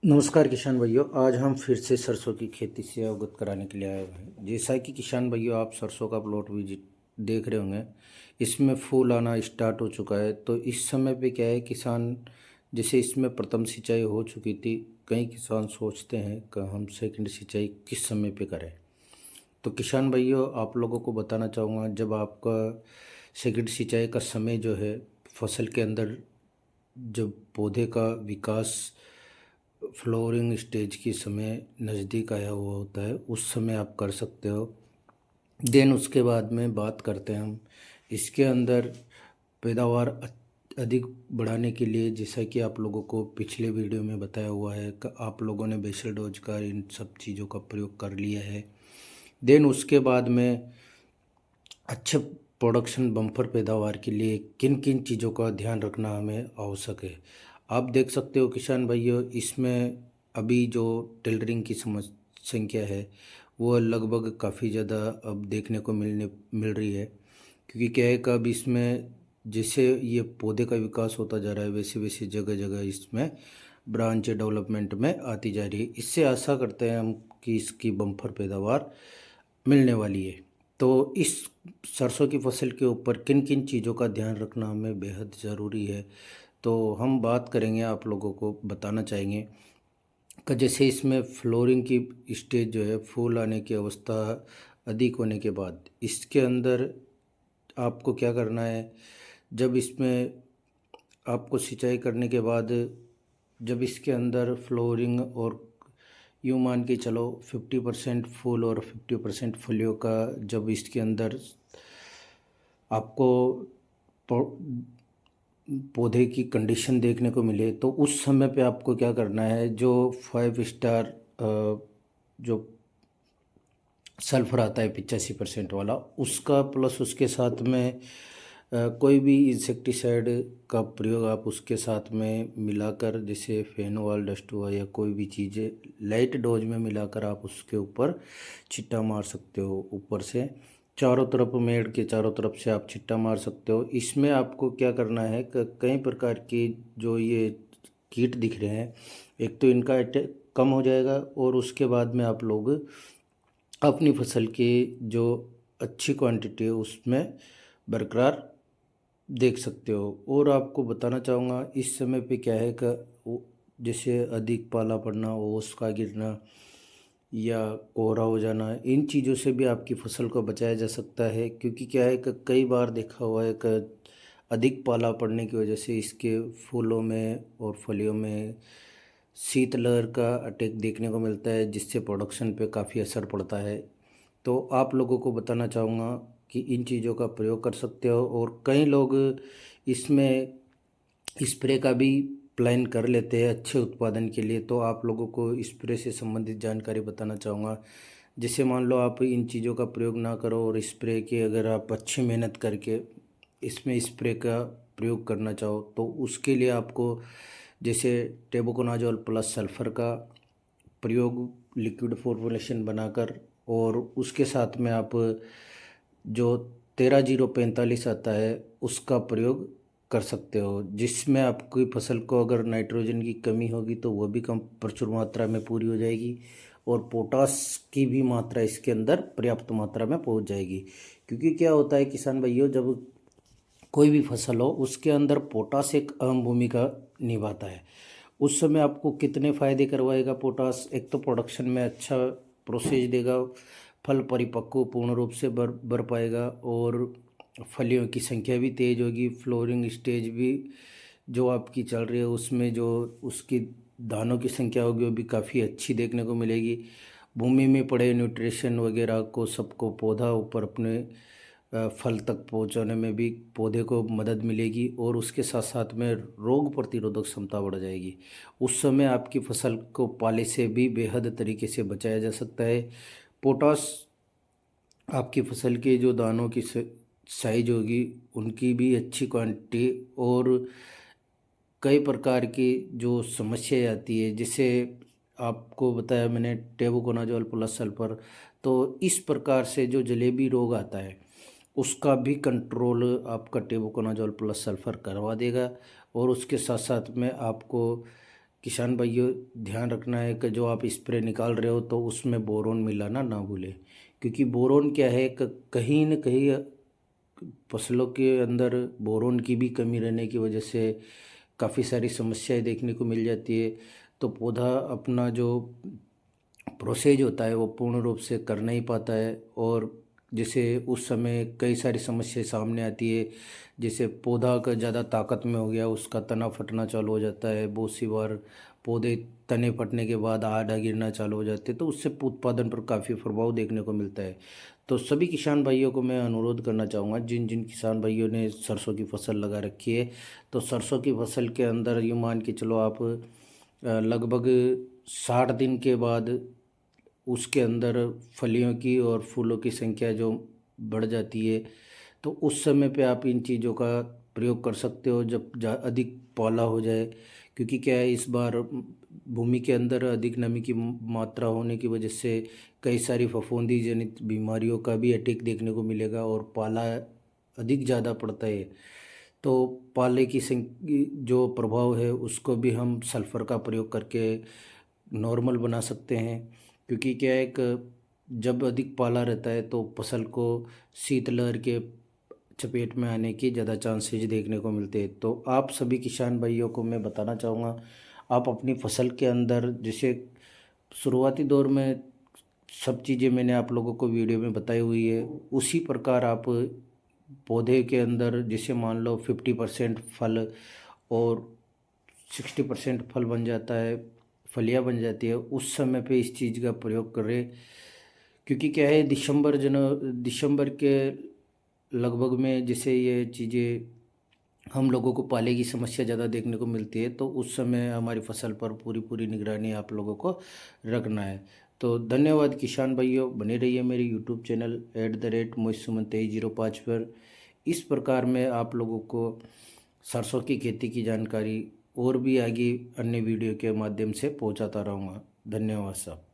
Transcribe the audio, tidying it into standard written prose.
नमस्कार किसान भाइयों, आज हम फिर से सरसों की खेती से अवगत कराने के लिए आए हुए हैं। जैसा कि किसान भाइयों आप सरसों का प्लॉट विजिट देख रहे होंगे, इसमें फूल आना स्टार्ट हो चुका है। तो इस समय पे क्या है, किसान जैसे इसमें प्रथम सिंचाई हो चुकी थी, कई किसान सोचते हैं कि हम सेकंड सिंचाई किस समय पे करें। तो किसान भाइयों आप लोगों को बताना चाहूँगा, जब आपका सेकंड सिंचाई का समय जो है, फसल के अंदर जब पौधे का विकास फ्लोरिंग स्टेज के समय नज़दीक आया हुआ होता है, उस समय आप कर सकते हो। देन उसके बाद में बात करते हैं हम इसके अंदर पैदावार अधिक बढ़ाने के लिए, जैसा कि आप लोगों को पिछले वीडियो में बताया हुआ है कि आप लोगों ने बेसल डोज का इन सब चीज़ों का प्रयोग कर लिया है। देन उसके बाद में अच्छे प्रोडक्शन बम्पर पैदावार के लिए किन किन चीज़ों का ध्यान रखना हमें आवश्यक है। आप देख सकते हो किसान भाइयों, इसमें अभी जो टेलरिंग की संख्या है वो लगभग काफ़ी ज़्यादा अब देखने को मिल रही है। क्योंकि क्या है कि अब इसमें जैसे ये पौधे का विकास होता जा रहा है, वैसे वैसे जगह जगह इसमें ब्रांच डेवलपमेंट में आती जा रही है। इससे आशा करते हैं हम कि इसकी बम्पर पैदावार मिलने वाली है। तो इस सरसों की फसल के ऊपर किन किन चीज़ों का ध्यान रखना हमें बेहद ज़रूरी है, तो हम बात करेंगे, आप लोगों को बताना चाहेंगे कि जैसे इसमें फ्लोरिंग की स्टेज जो है, फूल आने की अवस्था अधिक होने के बाद इसके अंदर आपको क्या करना है। जब इसमें आपको सिंचाई करने के बाद जब इसके अंदर फ्लोरिंग और यूँ मान के चलो 50% फूल और 50% फलियों का जब इसके अंदर आपको पौधे की कंडीशन देखने को मिले, तो उस समय पे आपको क्या करना है, जो 5 स्टार जो सल्फर आता है 85% वाला, उसका प्लस उसके साथ में कोई भी इंसेक्टिसाइड का प्रयोग आप उसके साथ में मिलाकर, जैसे फेनोल डस्ट हुआ या कोई भी चीज़ें लाइट डोज में मिलाकर आप उसके ऊपर छिट्टा मार सकते हो। ऊपर से चारों तरफ, मेड़ के चारों तरफ से आप छिट्टा मार सकते हो। इसमें आपको क्या करना है कि कई प्रकार की जो ये कीट दिख रहे हैं, एक तो इनका अटैक कम हो जाएगा और उसके बाद में आप लोग अपनी फसल की जो अच्छी क्वांटिटी है उसमें बरकरार देख सकते हो। और आपको बताना चाहूँगा इस समय पे क्या है कि जैसे अधिक पाला पड़ना, ओस का गिरना या कोहरा हो जाना, इन चीज़ों से भी आपकी फसल को बचाया जा सकता है। क्योंकि क्या है कि कई बार देखा हुआ है कि अधिक पाला पड़ने की वजह से इसके फूलों में और फलियों में शीतलहर का अटैक देखने को मिलता है, जिससे प्रोडक्शन पे काफ़ी असर पड़ता है। तो आप लोगों को बताना चाहूँगा कि इन चीज़ों का प्रयोग कर सकते हो। और कई लोग इसमें स्प्रे का भी प्लान कर लेते हैं अच्छे उत्पादन के लिए। तो आप लोगों को स्प्रे से संबंधित जानकारी बताना चाहूँगा। जैसे मान लो आप इन चीज़ों का प्रयोग ना करो और स्प्रे की अगर आप अच्छी मेहनत करके इसमें स्प्रे का प्रयोग करना चाहो, तो उसके लिए आपको जैसे टेबुकोनाजोल प्लस सल्फ़र का प्रयोग लिक्विड फॉर्मुलेशन बनाकर, और उसके साथ में आप जो 13-0-45 आता है उसका प्रयोग कर सकते हो, जिसमें आपकी फसल को अगर नाइट्रोजन की कमी होगी तो वह भी कम प्रचुर मात्रा में पूरी हो जाएगी, और पोटास की भी मात्रा इसके अंदर पर्याप्त मात्रा में पहुंच जाएगी। क्योंकि क्या होता है किसान भाइयों, जब कोई भी फसल हो उसके अंदर पोटास एक अहम भूमिका निभाता है। उस समय आपको कितने फ़ायदे करवाएगा पोटास, एक तो प्रोडक्शन में अच्छा प्रोसेस देगा, फल परिपक्व पूर्ण रूप से बर पाएगा, और फलियों की संख्या भी तेज होगी। फ्लोरिंग स्टेज भी जो आपकी चल रही है उसमें जो उसकी दानों की संख्या होगी वो भी काफ़ी अच्छी देखने को मिलेगी। भूमि में पड़े न्यूट्रिशन वगैरह को सबको पौधा ऊपर अपने फल तक पहुंचाने में भी पौधे को मदद मिलेगी, और उसके साथ साथ में रोग प्रतिरोधक क्षमता बढ़ जाएगी। उस समय आपकी फसल को पाले से भी बेहद तरीके से बचाया जा सकता है। पोटास आपकी फसल के जो दानों की साइज होगी उनकी भी अच्छी क्वांटिटी, और कई प्रकार की जो समस्याएं आती है, जैसे आपको बताया मैंने टेबुकोनाजोल प्लस सल्फर, तो इस प्रकार से जो जलेबी रोग आता है उसका भी कंट्रोल आपका टेबुकोनाजोल प्लस सल्फर करवा देगा। और उसके साथ साथ में आपको किसान भाइयों ध्यान रखना है कि जो आप स्प्रे निकाल रहे हो तो उसमें बोरोन मिलाना ना भूलें, क्योंकि बोरोन क्या है कहीं न कहीं फसलों के अंदर बोरोन की भी कमी रहने की वजह से काफ़ी सारी समस्याएं देखने को मिल जाती है। तो पौधा अपना जो प्रोसेज होता है वो पूर्ण रूप से कर नहीं पाता है, और जैसे उस समय कई सारी समस्याएं सामने आती है। जैसे पौधा का ज़्यादा ताकत में हो गया, उसका तना फटना चालू हो जाता है। बहुत सी बार पौधे तने फटने के बाद आधा गिरना चालू हो जाते हैं, तो उससे उत्पादन पर काफ़ी प्रभाव देखने को मिलता है। तो सभी किसान भाइयों को मैं अनुरोध करना चाहूँगा, जिन जिन किसान भाइयों ने सरसों की फसल लगा रखी है, तो सरसों की फसल के अंदर यूँ मान के चलो आप लगभग 60 दिन के बाद उसके अंदर फलियों की और फूलों की संख्या जो बढ़ जाती है, तो उस समय पे आप इन चीज़ों का प्रयोग कर सकते हो जब अधिक पाला हो जाए। क्योंकि क्या है, इस बार भूमि के अंदर अधिक नमी की मात्रा होने की वजह से कई सारी फफूंदी जनित बीमारियों का भी अटैक देखने को मिलेगा, और पाला अधिक ज़्यादा पड़ता है। तो पाले की जो प्रभाव है उसको भी हम सल्फ़र का प्रयोग करके नॉर्मल बना सकते हैं। क्योंकि क्या है, एक जब अधिक पाला रहता है तो फसल को शीतलहर के चपेट में आने की ज़्यादा चांसेज देखने को मिलते हैं। तो आप सभी किसान भाइयों को मैं बताना चाहूँगा, आप अपनी फसल के अंदर जैसे शुरुआती दौर में सब चीज़ें मैंने आप लोगों को वीडियो में बताई हुई है, उसी प्रकार आप पौधे के अंदर जैसे मान लो 50% फल और 60% फल बन जाता है, फलियाँ बन जाती है, उस समय पे इस चीज़ का प्रयोग करें। क्योंकि क्या है, दिसंबर के लगभग में जैसे ये चीज़ें हम लोगों को पाले की समस्या ज़्यादा देखने को मिलती है, तो उस समय हमारी फसल पर पूरी पूरी निगरानी आप लोगों को रखना है। तो धन्यवाद किसान भाइयों, बने रहिए मेरे यूट्यूब चैनल @mohissuman2305 पर। इस प्रकार मैं आप लोगों को सरसों की खेती की जानकारी और भी आगे अन्य वीडियो के माध्यम से पहुंचाता रहूँगा। धन्यवाद साहब।